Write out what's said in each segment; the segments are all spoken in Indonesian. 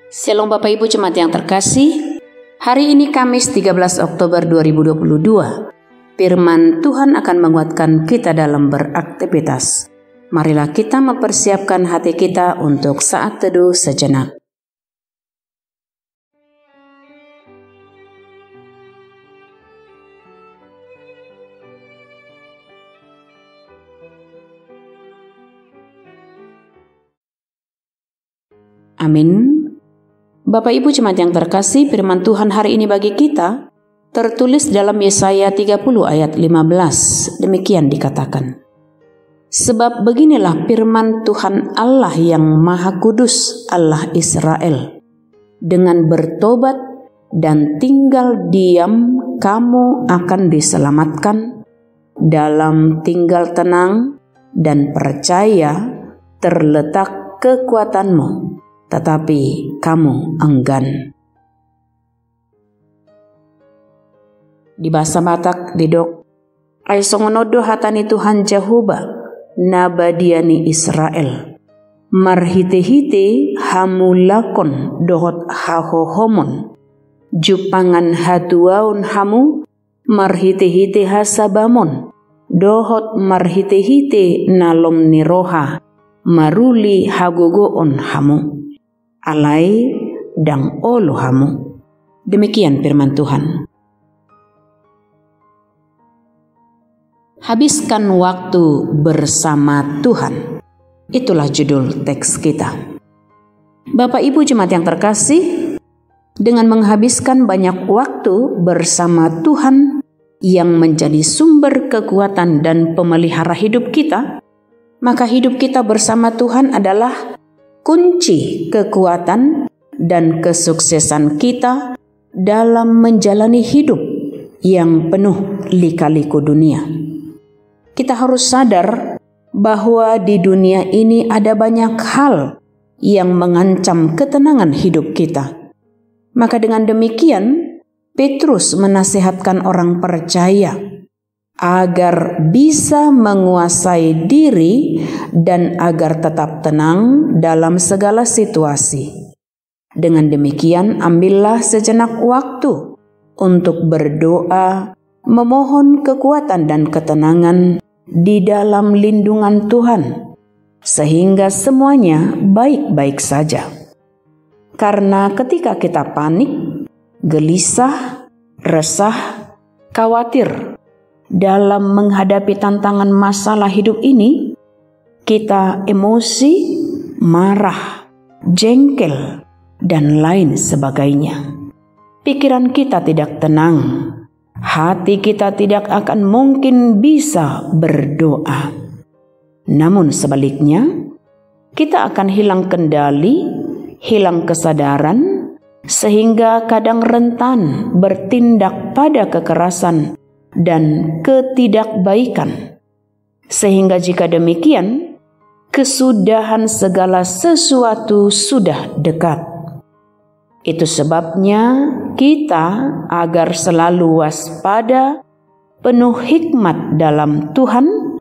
Shalom Bapak Ibu Jemaat yang terkasih, hari ini Kamis 13 Oktober 2022. Firman Tuhan akan menguatkan kita dalam beraktivitas. Marilah kita mempersiapkan hati kita untuk saat teduh sejenak. Amin. Bapak Ibu Jemaat yang terkasih, firman Tuhan hari ini bagi kita tertulis dalam Yesaya 30 ayat 15. Demikian dikatakan. Sebab beginilah firman Tuhan Allah yang Maha Kudus, Allah Israel. Dengan bertobat dan tinggal diam, kamu akan diselamatkan. Dalam tinggal tenang dan percaya terletak kekuatanmu, tetapi kamu enggan. Di bahasa Batak didok, ay songonodo hatani Tuhan Jehovah nabadiani Israel. Marhite-hite hamulakon dohot hahohomon. Jupangan hatuaun hamu marhite-hite hasabamon. Dohot marhite-hite nalom niroha maruli hagogoon hamu. Alai dang olo hamu. Demikian firman Tuhan. Habiskan waktu bersama Tuhan. Itulah judul teks kita. Bapak Ibu Jemaat yang terkasih, dengan menghabiskan banyak waktu bersama Tuhan yang menjadi sumber kekuatan dan pemelihara hidup kita, maka hidup kita bersama Tuhan adalah kunci kekuatan dan kesuksesan kita dalam menjalani hidup yang penuh lika-liku dunia. Kita harus sadar bahwa di dunia ini ada banyak hal yang mengancam ketenangan hidup kita. Maka dengan demikian, Petrus menasihatkan orang percaya agar bisa menguasai diri dan agar tetap tenang dalam segala situasi. Dengan demikian, ambillah sejenak waktu untuk berdoa, memohon kekuatan dan ketenangan di dalam lindungan Tuhan, sehingga semuanya baik-baik saja. Karena ketika kita panik, gelisah, resah, khawatir dalam menghadapi tantangan masalah hidup ini, kita emosi, marah, jengkel, dan lain sebagainya. Pikiran kita tidak tenang, hati kita tidak akan mungkin bisa berdoa. Namun sebaliknya, kita akan hilang kendali, hilang kesadaran, sehingga kadang rentan bertindak pada kekerasan dan ketidakbaikan. Sehingga jika demikian, kesudahan segala sesuatu sudah dekat. Itu sebabnya kita agar selalu waspada, penuh hikmat dalam Tuhan.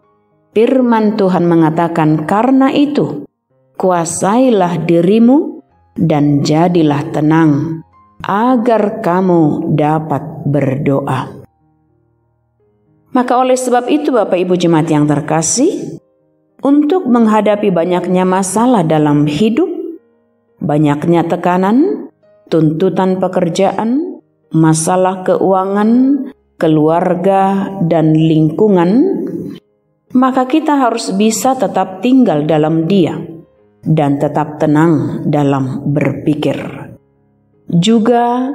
Firman Tuhan mengatakan, karena itu kuasailah dirimu dan jadilah tenang, agar kamu dapat berdoa. Maka oleh sebab itu Bapak Ibu Jemaat yang terkasih, untuk menghadapi banyaknya masalah dalam hidup, banyaknya tekanan, tuntutan pekerjaan, masalah keuangan, keluarga, dan lingkungan, maka kita harus bisa tetap tinggal dalam Dia dan tetap tenang dalam berpikir. Juga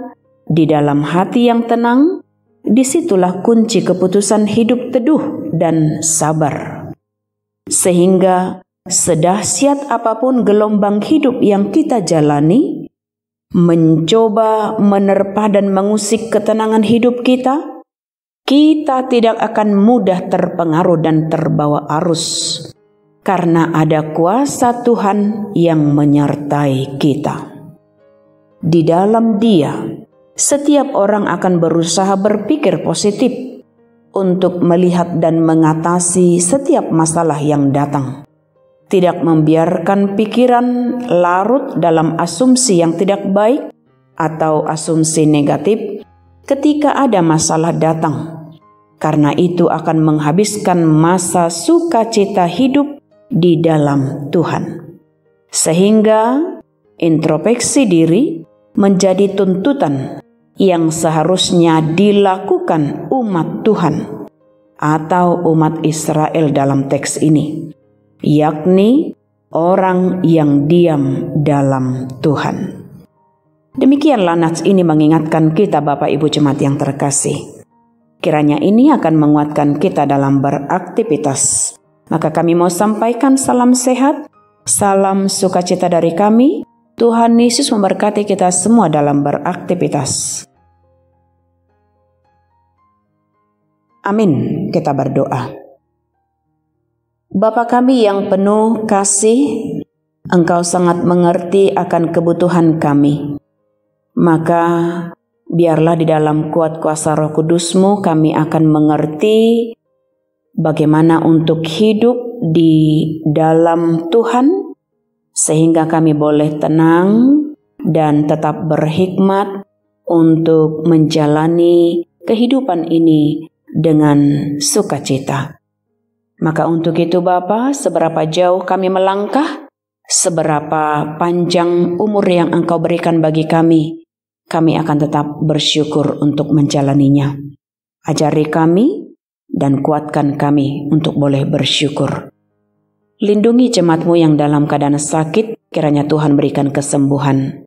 di dalam hati yang tenang, disitulah kunci keputusan hidup teduh dan sabar. Sehingga sedahsyat apapun gelombang hidup yang kita jalani, mencoba menerpa dan mengusik ketenangan hidup kita, kita tidak akan mudah terpengaruh dan terbawa arus, karena ada kuasa Tuhan yang menyertai kita. Di dalam Dia, setiap orang akan berusaha berpikir positif untuk melihat dan mengatasi setiap masalah yang datang. tidak membiarkan pikiran larut dalam asumsi yang tidak baik atau asumsi negatif ketika ada masalah datang, karena itu akan menghabiskan masa sukacita hidup di dalam Tuhan. Sehingga introspeksi diri menjadi tuntutan yang seharusnya dilakukan umat Tuhan atau umat Israel dalam teks ini, yakni orang yang diam dalam Tuhan. Demikianlah nats ini mengingatkan kita Bapak Ibu Jemaat yang terkasih. Kiranya ini akan menguatkan kita dalam beraktivitas. Maka kami mau sampaikan salam sehat, salam sukacita dari kami. Tuhan Yesus memberkati kita semua dalam beraktivitas. Amin. Kita berdoa. Bapa kami yang penuh kasih, Engkau sangat mengerti akan kebutuhan kami. Maka biarlah di dalam kuat kuasa Roh Kudus-Mu kami akan mengerti bagaimana untuk hidup di dalam Tuhan, sehingga kami boleh tenang dan tetap berhikmat untuk menjalani kehidupan ini dengan sukacita. Maka untuk itu Bapa, seberapa jauh kami melangkah, seberapa panjang umur yang Engkau berikan bagi kami akan tetap bersyukur untuk menjalaninya. Ajari kami dan kuatkan kami untuk boleh bersyukur. Lindungi jemaat-Mu yang dalam keadaan sakit, kiranya Tuhan berikan kesembuhan.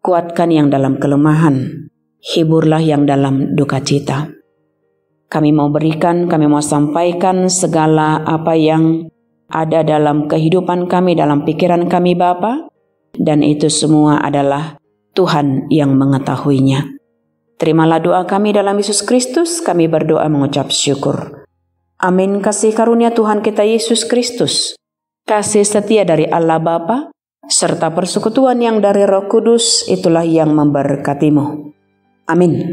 Kuatkan yang dalam kelemahan, hiburlah yang dalam duka cita. Kami mau sampaikan segala apa yang ada dalam kehidupan kami, dalam pikiran kami Bapa, dan itu semua adalah Tuhan yang mengetahuinya. Terimalah doa kami dalam Yesus Kristus, kami berdoa mengucap syukur. Amin. Kasih karunia Tuhan kita Yesus Kristus, kasih setia dari Allah Bapa, serta persekutuan yang dari Roh Kudus, itulah yang memberkatimu. Amin.